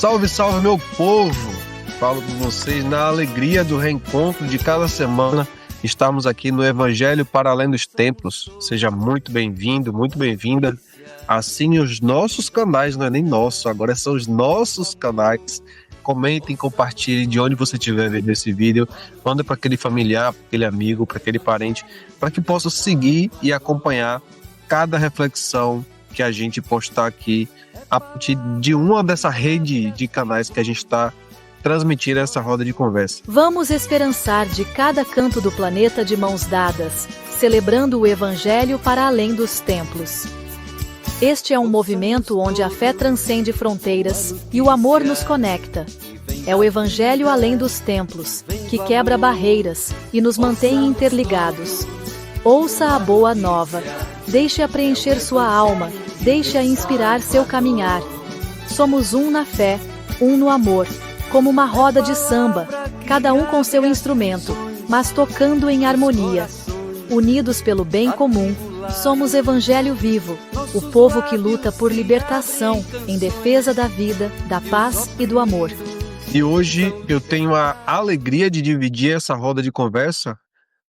Salve, salve, meu povo! Falo com vocês na alegria do reencontro de cada semana. Estamos aqui no Evangelho para Além dos Templos. Seja muito bem-vindo, muito bem-vinda. Assine os nossos canais, não é nem nosso, agora são os nossos canais. Comentem, compartilhem de onde você estiver vendo esse vídeo. Manda para aquele familiar, para aquele amigo, para aquele parente, para que possa seguir e acompanhar cada reflexão que a gente postar aqui a partir de uma dessa rede de canais que a gente está transmitindo essa roda de conversa. Vamos esperançar de cada canto do planeta de mãos dadas, celebrando o Evangelho para além dos templos. Este é um movimento onde a fé transcende fronteiras e o amor nos conecta. É o Evangelho além dos templos, que quebra barreiras e nos mantém interligados. Ouça a boa nova. Deixe-a preencher sua alma, deixe-a inspirar seu caminhar. Somos um na fé, um no amor, como uma roda de samba, cada um com seu instrumento, mas tocando em harmonia. Unidos pelo bem comum, somos Evangelho vivo, o povo que luta por libertação, em defesa da vida, da paz e do amor. E hoje eu tenho a alegria de dividir essa roda de conversa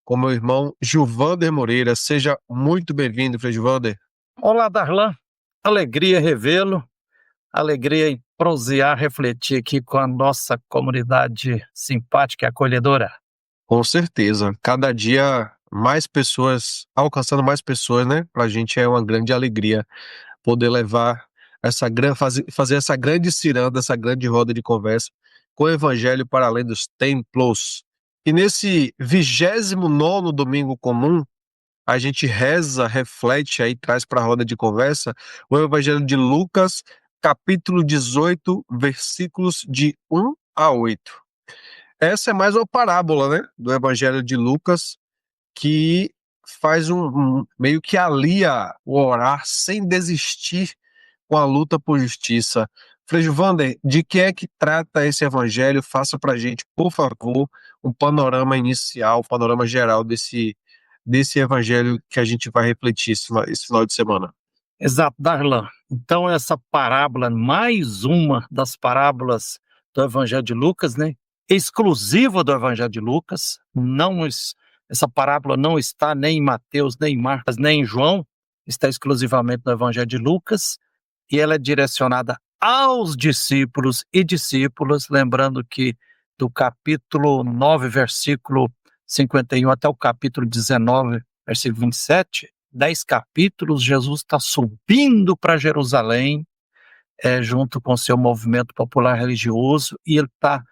com meu irmão Gilvander Moreira. Seja muito bem-vindo, Frei Gilvander. Olá, Darlan. Alegria revê-lo, alegria em prosear, refletir aqui com a nossa comunidade simpática e acolhedora. Com certeza. Cada dia mais pessoas, alcançando mais pessoas, né? Pra gente é uma grande alegria poder levar fazer essa grande ciranda, essa grande roda de conversa com o Evangelho para além dos templos. E nesse 29º domingo comum, a gente reza, reflete aí, traz para a roda de conversa o Evangelho de Lucas, capítulo 18, versículos de 1 a 8. Essa é mais uma parábola, né, do Evangelho de Lucas, que faz meio que alia o orar sem desistir com a luta por justiça. Frei Gilvander, de que é que trata esse evangelho? Faça pra gente, por favor, um panorama inicial, um panorama geral desse evangelho que a gente vai refletir esse final de semana. Exato, Darlan. Então, essa parábola, mais uma das parábolas do Evangelho de Lucas, né? Exclusiva do Evangelho de Lucas. Essa parábola não está nem em Mateus, nem em Marcos, nem em João. Está exclusivamente no Evangelho de Lucas. E ela é direcionada aos discípulos e discípulas, lembrando que do capítulo 9, versículo 51 até o capítulo 19, versículo 27, 10 capítulos, Jesus está subindo para Jerusalém, junto com seu movimento popular religioso, e ele está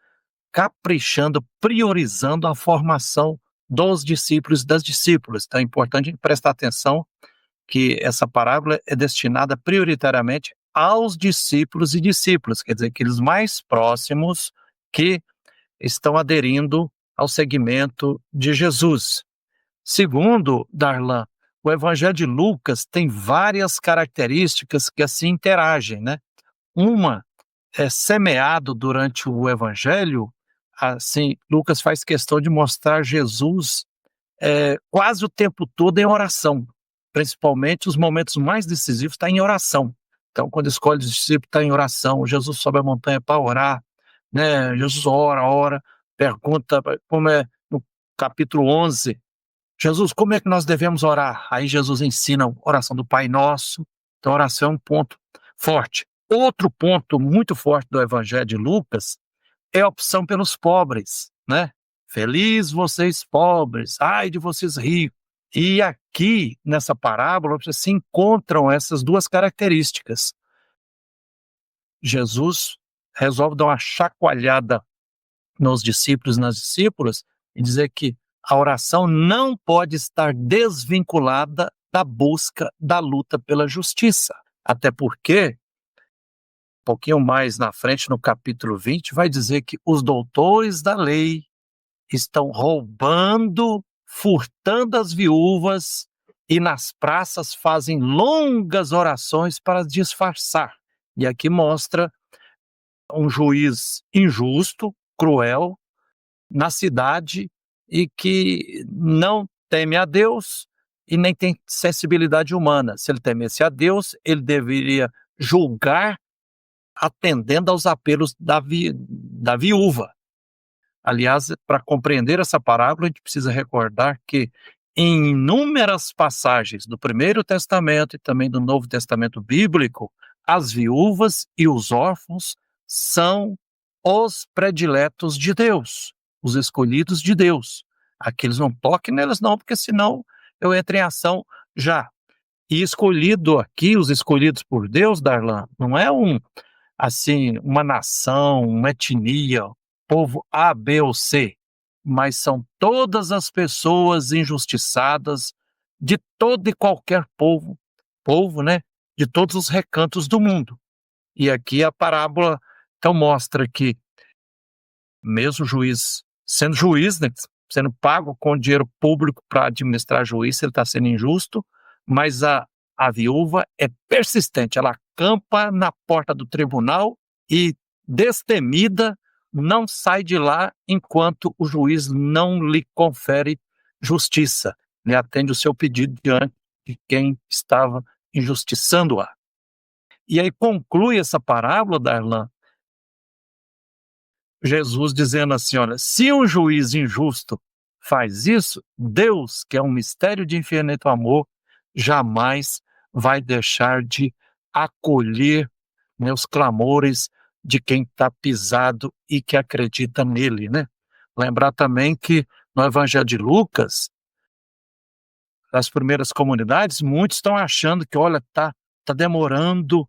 caprichando, priorizando a formação dos discípulos e das discípulas. Então é importante a gente prestar atenção que essa parábola é destinada prioritariamente aos discípulos e discípulas, quer dizer, aqueles mais próximos que estão aderindo ao segmento de Jesus. Segundo Darlan, o Evangelho de Lucas tem várias características que assim interagem, né? Uma é semeado durante o Evangelho, assim, Lucas faz questão de mostrar Jesus quase o tempo todo em oração. Principalmente os momentos mais decisivos está em oração. Então, quando escolhe os discípulos, está em oração. Jesus sobe a montanha para orar, né? Jesus ora, pergunta, como é no capítulo 11, Jesus, como é que nós devemos orar? Aí Jesus ensina a oração do Pai Nosso. Então, a oração é um ponto forte. Outro ponto muito forte do Evangelho de Lucas é a opção pelos pobres, né? Feliz vocês pobres, ai de vocês ricos. E aqui, nessa parábola, se encontram essas duas características. Jesus resolve dar uma chacoalhada nos discípulos e nas discípulas e dizer que a oração não pode estar desvinculada da busca da luta pela justiça. Até porque, um pouquinho mais na frente, no capítulo 20, vai dizer que os doutores da lei estão roubando, furtando as viúvas e nas praças fazem longas orações para disfarçar. E aqui mostra um juiz injusto, cruel, na cidade e que não teme a Deus e nem tem sensibilidade humana. Se ele temesse a Deus, ele deveria julgar atendendo aos apelos da viúva. Aliás, para compreender essa parábola, a gente precisa recordar que em inúmeras passagens do Primeiro Testamento e também do Novo Testamento bíblico, as viúvas e os órfãos são os prediletos de Deus, os escolhidos de Deus. Aqueles não toquem neles não, porque senão eu entro em ação já. E escolhido aqui, os escolhidos por Deus, Darlan, não é uma nação, uma etnia, povo A, B ou C, mas são todas as pessoas injustiçadas de todo e qualquer povo, né, de todos os recantos do mundo. E aqui a parábola então mostra que mesmo sendo juiz, né, sendo pago com dinheiro público para administrar juízo, ele está sendo injusto, mas a viúva é persistente, ela acampa na porta do tribunal e, destemida, não sai de lá enquanto o juiz não lhe confere justiça, lhe atende o seu pedido diante de quem estava injustiçando-a. E aí conclui essa parábola, Darlan, Jesus dizendo assim, olha, se um juiz injusto faz isso, Deus, que é um mistério de infinito amor, jamais vai deixar de acolher, né, os clamores de quem está pisado e que acredita nele, né? Lembrar também que no Evangelho de Lucas, das primeiras comunidades, muitos estão achando que, olha, tá demorando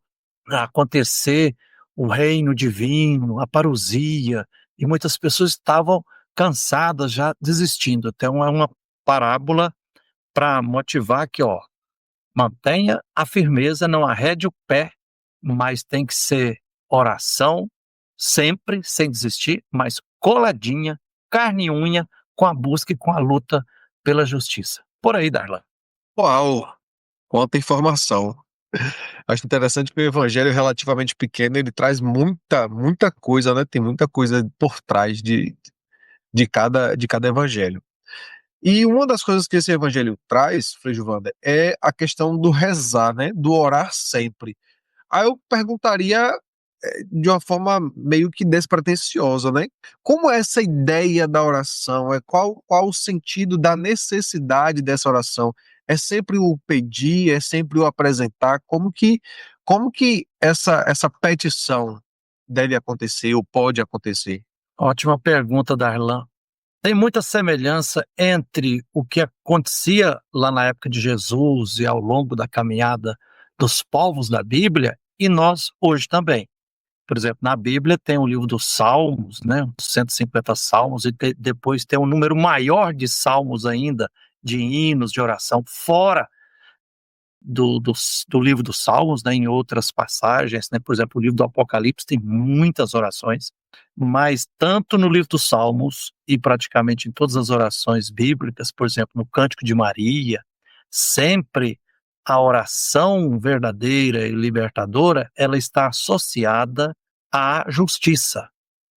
a acontecer o reino divino, a parousia, e muitas pessoas estavam cansadas, já desistindo. Então é uma parábola para motivar que, ó, mantenha a firmeza, não arrede o pé, mas tem que ser oração, sempre, sem desistir, mas coladinha, carne e unha, com a busca e com a luta pela justiça. Por aí, Darlan. Uau! Quanta informação. Acho interessante que o evangelho é relativamente pequeno, ele traz muita coisa, né? Tem muita coisa por trás de cada evangelho. E uma das coisas que esse evangelho traz, Frei Giovanda, é a questão do rezar, né? Do orar sempre. Aí eu perguntaria de uma forma meio que despretensiosa, né? Como é essa ideia da oração? Qual o sentido da necessidade dessa oração? É sempre o pedir, é sempre o apresentar? Como que essa petição deve acontecer ou pode acontecer? Ótima pergunta, Darlan. Tem muita semelhança entre o que acontecia lá na época de Jesus e ao longo da caminhada dos povos da Bíblia e nós hoje também. Por exemplo, na Bíblia tem o livro dos Salmos, né, 150 salmos, e depois tem um número maior de salmos ainda, de hinos, de oração, fora do livro dos Salmos, né, em outras passagens, né, por exemplo, o livro do Apocalipse tem muitas orações, mas tanto no livro dos Salmos e praticamente em todas as orações bíblicas, por exemplo, no Cântico de Maria, sempre a oração verdadeira e libertadora, ela está associada à justiça.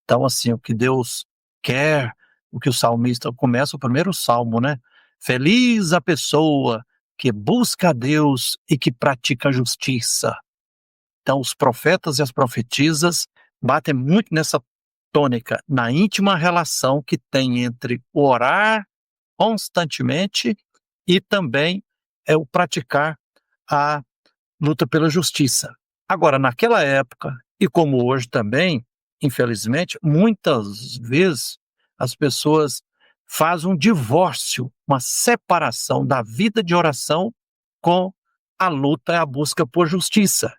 Então, assim, o que Deus quer, o que o salmista começa o primeiro salmo, né? Feliz a pessoa que busca a Deus e que pratica a justiça. Então, os profetas e as profetisas batem muito nessa tônica, na íntima relação que tem entre o orar constantemente e também o praticar a luta pela justiça. Agora, naquela época, e como hoje também, infelizmente, muitas vezes as pessoas fazem um divórcio, uma separação da vida de oração com a luta e a busca por justiça.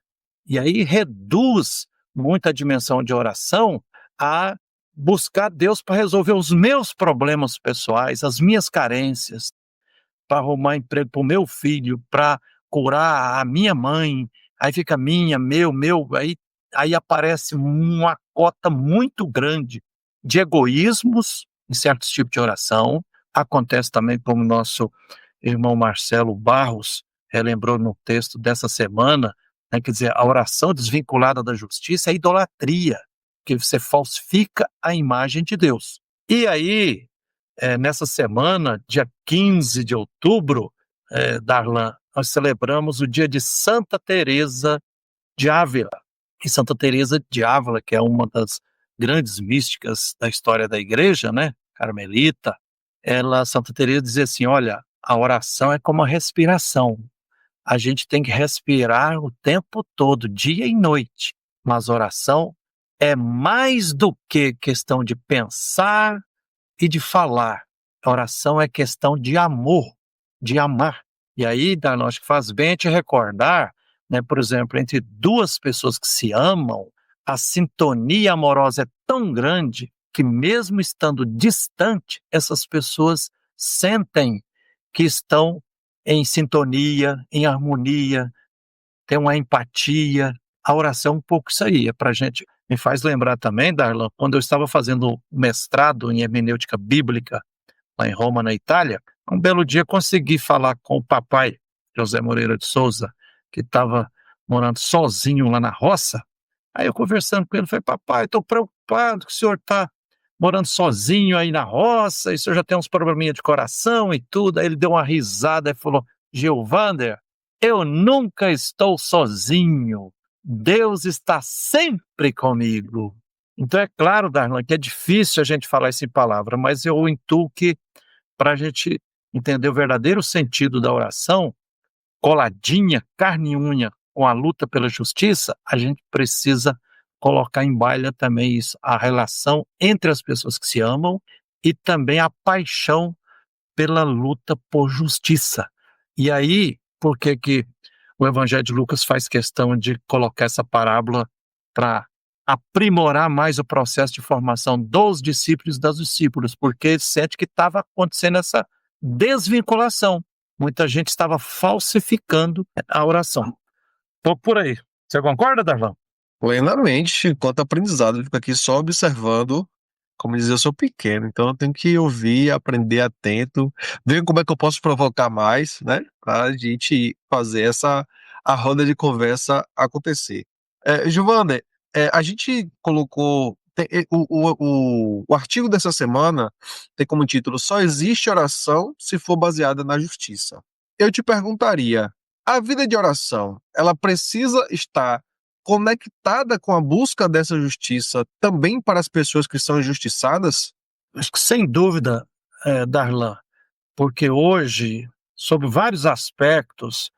E aí reduz muito a dimensão de oração a buscar Deus para resolver os meus problemas pessoais, as minhas carências, para arrumar emprego para o meu filho, para curar a minha mãe, aí fica minha, meu, aí aparece uma cota muito grande de egoísmos em certos tipos de oração. Acontece também, como o nosso irmão Marcelo Barros relembrou no texto dessa semana, né, quer dizer, a oração desvinculada da justiça é idolatria, que você falsifica a imagem de Deus. E aí, nessa semana, dia 15 de outubro, Darlan, nós celebramos o dia de Santa Teresa de Ávila. E Santa Teresa de Ávila, que é uma das grandes místicas da história da igreja, né, carmelita, Santa Teresa dizia assim, olha, a oração é como a respiração. A gente tem que respirar o tempo todo, dia e noite. Mas oração é mais do que questão de pensar e de falar. A oração é questão de amor, de amar. E aí, acho que faz bem a gente recordar, né, por exemplo, entre duas pessoas que se amam, a sintonia amorosa é tão grande que mesmo estando distante, essas pessoas sentem que estão em sintonia, em harmonia, tem uma empatia. A oração é um pouco isso aí, é pra gente. Me faz lembrar também, Darlan, quando eu estava fazendo mestrado em hermenêutica bíblica lá em Roma, na Itália, um belo dia consegui falar com o papai, José Moreira de Souza, que estava morando sozinho lá na roça. Aí eu conversando com ele, falei, papai, estou preocupado que o senhor está morando sozinho aí na roça, e o senhor já tem uns probleminha de coração e tudo. Aí ele deu uma risada e falou, Gilvander, eu nunca estou sozinho, Deus está sempre comigo. Então é claro, Darlan, que é difícil a gente falar isso em palavra, mas eu intuo que para a gente entender o verdadeiro sentido da oração, coladinha, carne e unha, com a luta pela justiça, a gente precisa colocar em baila também isso, a relação entre as pessoas que se amam e também a paixão pela luta por justiça. E aí, por que que o Evangelho de Lucas faz questão de colocar essa parábola para aprimorar mais o processo de formação dos discípulos e das discípulas? Porque ele sente que estava acontecendo essa desvinculação. Muita gente estava falsificando a oração. Tô por aí. Você concorda, Darlan? Plenamente, enquanto aprendizado, eu fico aqui só observando. Como dizer, eu sou pequeno, então eu tenho que ouvir, aprender atento, ver como é que eu posso provocar mais, né? Para a gente fazer a roda de conversa acontecer. Giovanni, a gente colocou. O artigo dessa semana tem como título Só existe oração se for baseada na justiça. Eu te perguntaria, a vida de oração, ela precisa estar conectada com a busca dessa justiça também para as pessoas que são injustiçadas? Acho que sem dúvida, Darlan, porque hoje, sob vários aspectos,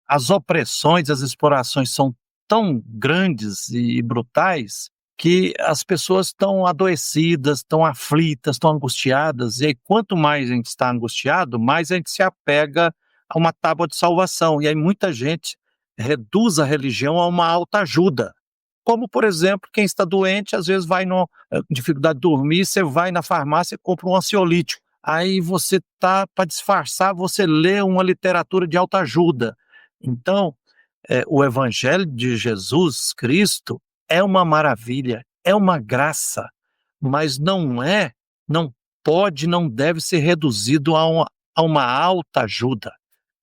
as opressões, as explorações são tão grandes e brutais que as pessoas estão adoecidas, estão aflitas, estão angustiadas, e aí quanto mais a gente está angustiado, mais a gente se apega a uma tábua de salvação, e aí muita gente reduz a religião a uma autoajuda. Como, por exemplo, quem está doente, às vezes vai com dificuldade de dormir, você vai na farmácia e compra um ansiolítico. Aí você tá, para disfarçar, você lê uma literatura de autoajuda. Então, o Evangelho de Jesus Cristo é uma maravilha, é uma graça, mas não pode, não deve ser reduzido a uma autoajuda.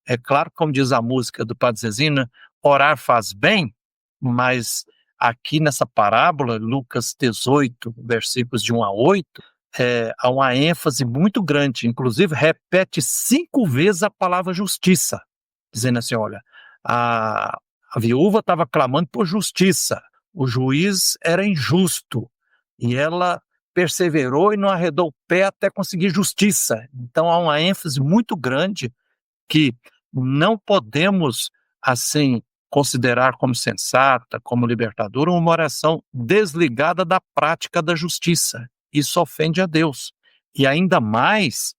É claro, como diz a música do Padre Zezinho, né, orar faz bem, mas aqui nessa parábola, Lucas 18, versículos de 1 a 8, há uma ênfase muito grande, inclusive repete 5 vezes a palavra justiça, dizendo assim, olha, a viúva estava clamando por justiça, o juiz era injusto, e ela perseverou e não arredou o pé até conseguir justiça. Então há uma ênfase muito grande que não podemos, assim, considerar como sensata, como libertadora, uma oração desligada da prática da justiça. Isso ofende a Deus. E ainda mais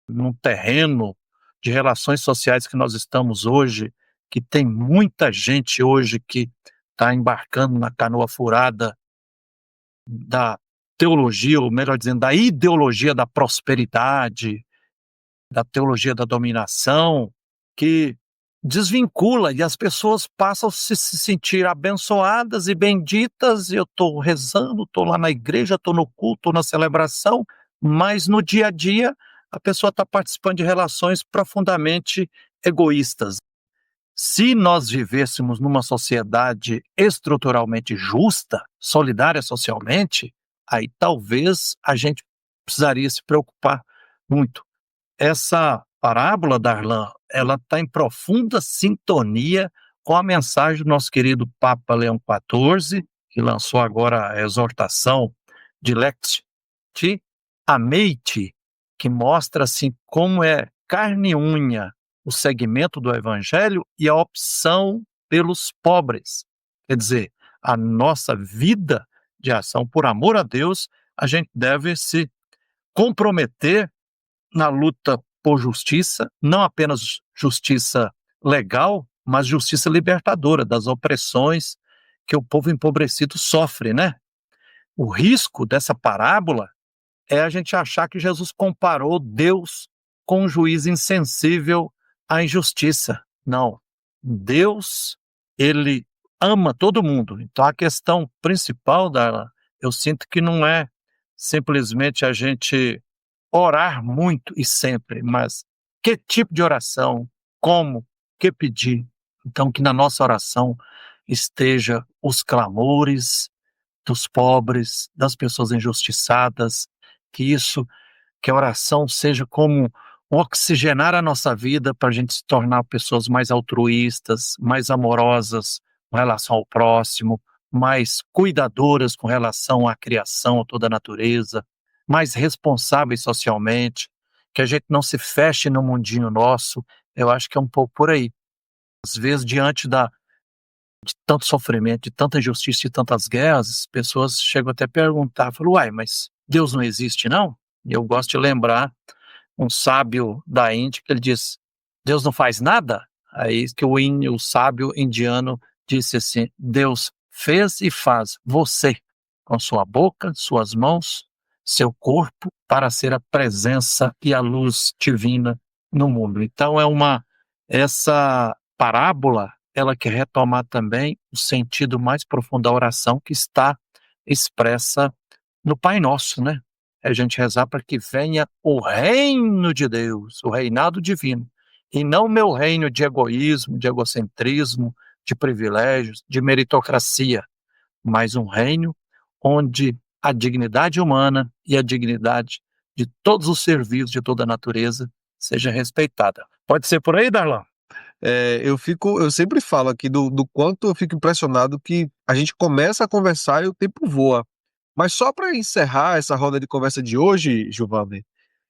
num terreno de relações sociais que nós estamos hoje, que tem muita gente hoje que está embarcando na canoa furada da teologia, ou melhor dizendo, da ideologia da prosperidade, da teologia da dominação, que desvincula e as pessoas passam a se sentir abençoadas e benditas. Eu estou rezando, estou lá na igreja, estou no culto, estou na celebração, mas no dia a dia a pessoa está participando de relações profundamente egoístas. Se nós vivêssemos numa sociedade estruturalmente justa, solidária socialmente, aí talvez a gente precisaria se preocupar muito. Essa parábola, Darlan, ela está em profunda sintonia com a mensagem do nosso querido Papa Leão XIV, que lançou agora a exortação de Lecti Ameiti, que mostra assim como é carne e unha o segmento do evangelho e a opção pelos pobres. Quer dizer, a nossa vida de ação por amor a Deus, a gente deve se comprometer na luta por justiça, não apenas justiça legal, mas justiça libertadora das opressões que o povo empobrecido sofre, né? O risco dessa parábola é a gente achar que Jesus comparou Deus com um juiz insensível à injustiça. Não. Deus, ele ama todo mundo. Então a questão principal dela, eu sinto que não é simplesmente a gente orar muito e sempre, mas que tipo de oração, como, que pedir. Então que na nossa oração esteja os clamores dos pobres, das pessoas injustiçadas, que a oração seja como oxigenar a nossa vida para a gente se tornar pessoas mais altruístas, mais amorosas com relação ao próximo, mais cuidadoras com relação à criação, a toda a natureza, mais responsáveis socialmente, que a gente não se feche no mundinho nosso. Eu acho que é um pouco por aí. Às vezes, diante de tanto sofrimento, de tanta injustiça e tantas guerras, as pessoas chegam até a perguntar, falam, uai, mas Deus não existe, não? E eu gosto de lembrar um sábio da Índia que ele diz, Deus não faz nada? Aí que o sábio indiano disse assim, Deus fez e faz você, com sua boca, suas mãos, seu corpo, para ser a presença e a luz divina no mundo. Então essa parábola, ela quer retomar também o sentido mais profundo da oração que está expressa no Pai Nosso, né? É a gente rezar para que venha o reino de Deus, o reinado divino, e não o meu reino de egoísmo, de egocentrismo, de privilégios, de meritocracia, mas um reino onde a dignidade humana e a dignidade de todos os seres vivos, de toda a natureza, seja respeitada. Pode ser por aí, Darlan? Eu sempre falo aqui do quanto eu fico impressionado que a gente começa a conversar e o tempo voa. Mas só para encerrar essa roda de conversa de hoje, Giovanni,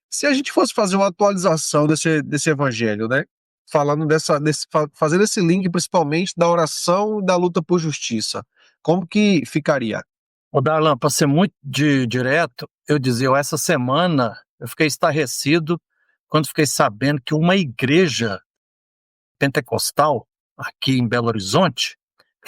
se a gente fosse fazer uma atualização desse evangelho, né? Falando fazendo esse link principalmente da oração e da luta por justiça, como que ficaria? Ô Darlan, para ser muito direto, eu dizia, essa semana eu fiquei estarrecido quando fiquei sabendo que uma igreja pentecostal, aqui em Belo Horizonte,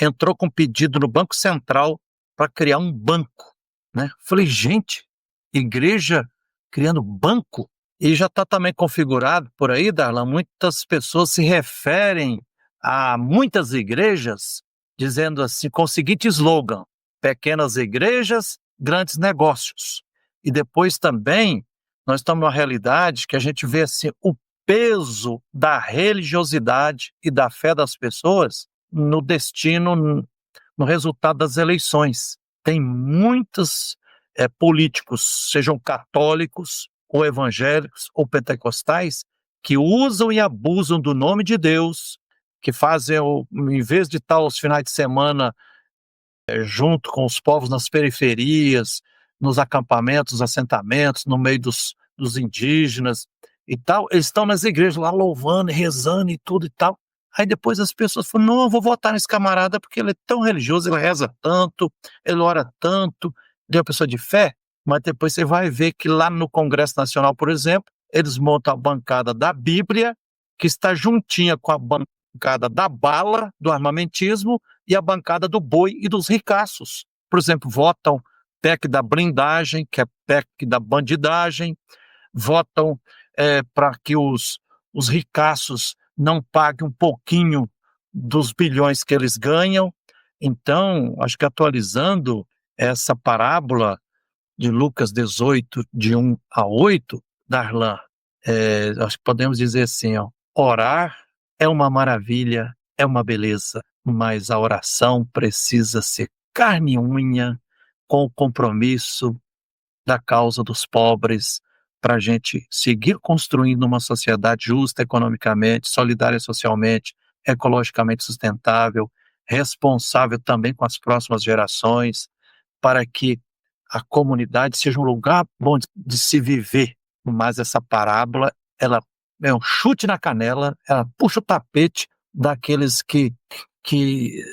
entrou com pedido no Banco Central para criar um banco, né? Falei, gente, igreja criando banco? E já está também configurado por aí, Darlan, muitas pessoas se referem a muitas igrejas dizendo assim, com o seguinte slogan, pequenas igrejas, grandes negócios. E depois também, nós estamos numa realidade que a gente vê assim, o peso da religiosidade e da fé das pessoas no destino, no resultado das eleições. Tem muitos políticos, sejam católicos, ou evangélicos, ou pentecostais, que usam e abusam do nome de Deus, que fazem, em vez de estar aos finais de semana junto com os povos nas periferias, nos acampamentos, assentamentos, no meio dos indígenas e tal, eles estão nas igrejas lá louvando, rezando e tudo e tal. Aí depois as pessoas falam, não, eu vou votar nesse camarada porque ele é tão religioso, ele reza tanto, ele ora tanto, ele é uma pessoa de fé, mas depois você vai ver que lá no Congresso Nacional, por exemplo, eles montam a bancada da Bíblia, que está juntinha com a bancada da bala, do armamentismo, e a bancada do boi e dos ricaços. Por exemplo, votam PEC da blindagem, que é PEC da bandidagem, votam para que os ricaços não paguem um pouquinho dos bilhões que eles ganham. Então, acho que atualizando essa parábola de Lucas 18, de 1 a 8, Darlan, acho que podemos dizer assim, orar é uma maravilha, é uma beleza, mas a oração precisa ser carne e unha, com o compromisso da causa dos pobres, para a gente seguir construindo uma sociedade justa economicamente, solidária socialmente, ecologicamente sustentável, responsável também com as próximas gerações, para que a comunidade seja um lugar bom de se viver. Mas essa parábola, ela é um chute na canela, ela puxa o tapete daqueles que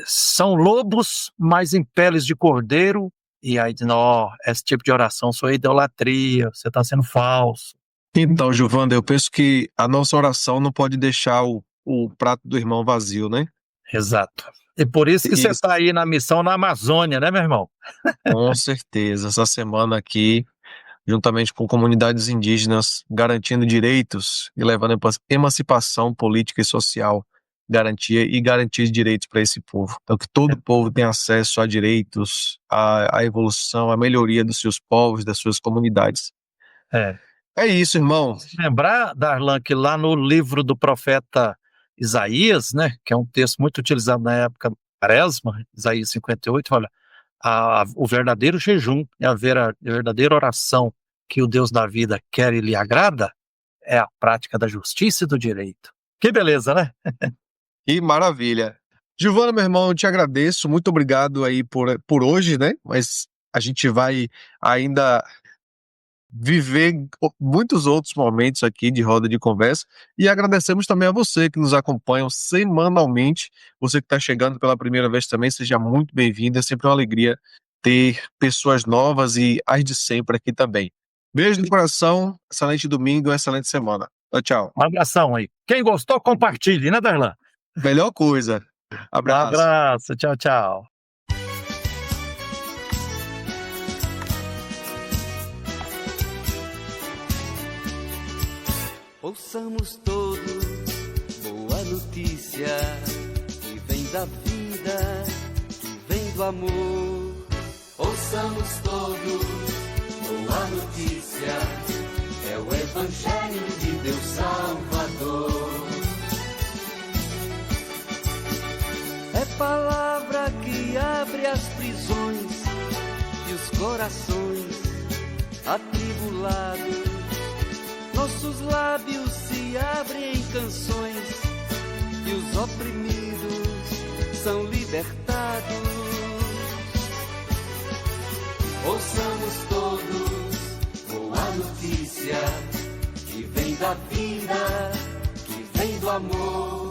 são lobos, mas em peles de cordeiro, e aí diz, não, esse tipo de oração sua idolatria, você está sendo falso. Então, Giovanda, eu penso que a nossa oração não pode deixar o prato do irmão vazio, né? Exato. E por isso que você está aí na missão na Amazônia, né, meu irmão? Com certeza. Essa semana aqui, juntamente com comunidades indígenas, garantindo direitos e levando emancipação política e social, garantir direitos para esse povo. Então, que todo povo tenha acesso a direitos, à evolução, à melhoria dos seus povos, das suas comunidades. É isso, irmão. Lembrar, Darlan, que lá no livro do profeta Isaías, né, que é um texto muito utilizado na época do Quaresma, Isaías 58, olha, o verdadeiro jejum e a verdadeira oração que o Deus da vida quer e lhe agrada é a prática da justiça e do direito. Que beleza, né? Que maravilha. Giovana, meu irmão, eu te agradeço, muito obrigado aí por hoje, né? Mas a gente vai ainda viver muitos outros momentos aqui de roda de conversa, e agradecemos também a você que nos acompanha semanalmente, você que está chegando pela primeira vez também, seja muito bem-vindo, é sempre uma alegria ter pessoas novas e as de sempre aqui também. Beijo no coração, excelente domingo, excelente semana. Tchau, tchau. Um abração aí. Quem gostou, compartilhe, né, Darlan? Melhor coisa. Abraço. Um abraço, tchau, tchau. Ouçamos todos boa notícia que vem da vida, que vem do amor. Ouçamos todos boa notícia, é o Evangelho de Deus Salvador. É palavra que abre as prisões e os corações atribulados. Nossos lábios se abrem em canções e os oprimidos são libertados. Ouçamos todos boa notícia que vem da vida, que vem do amor.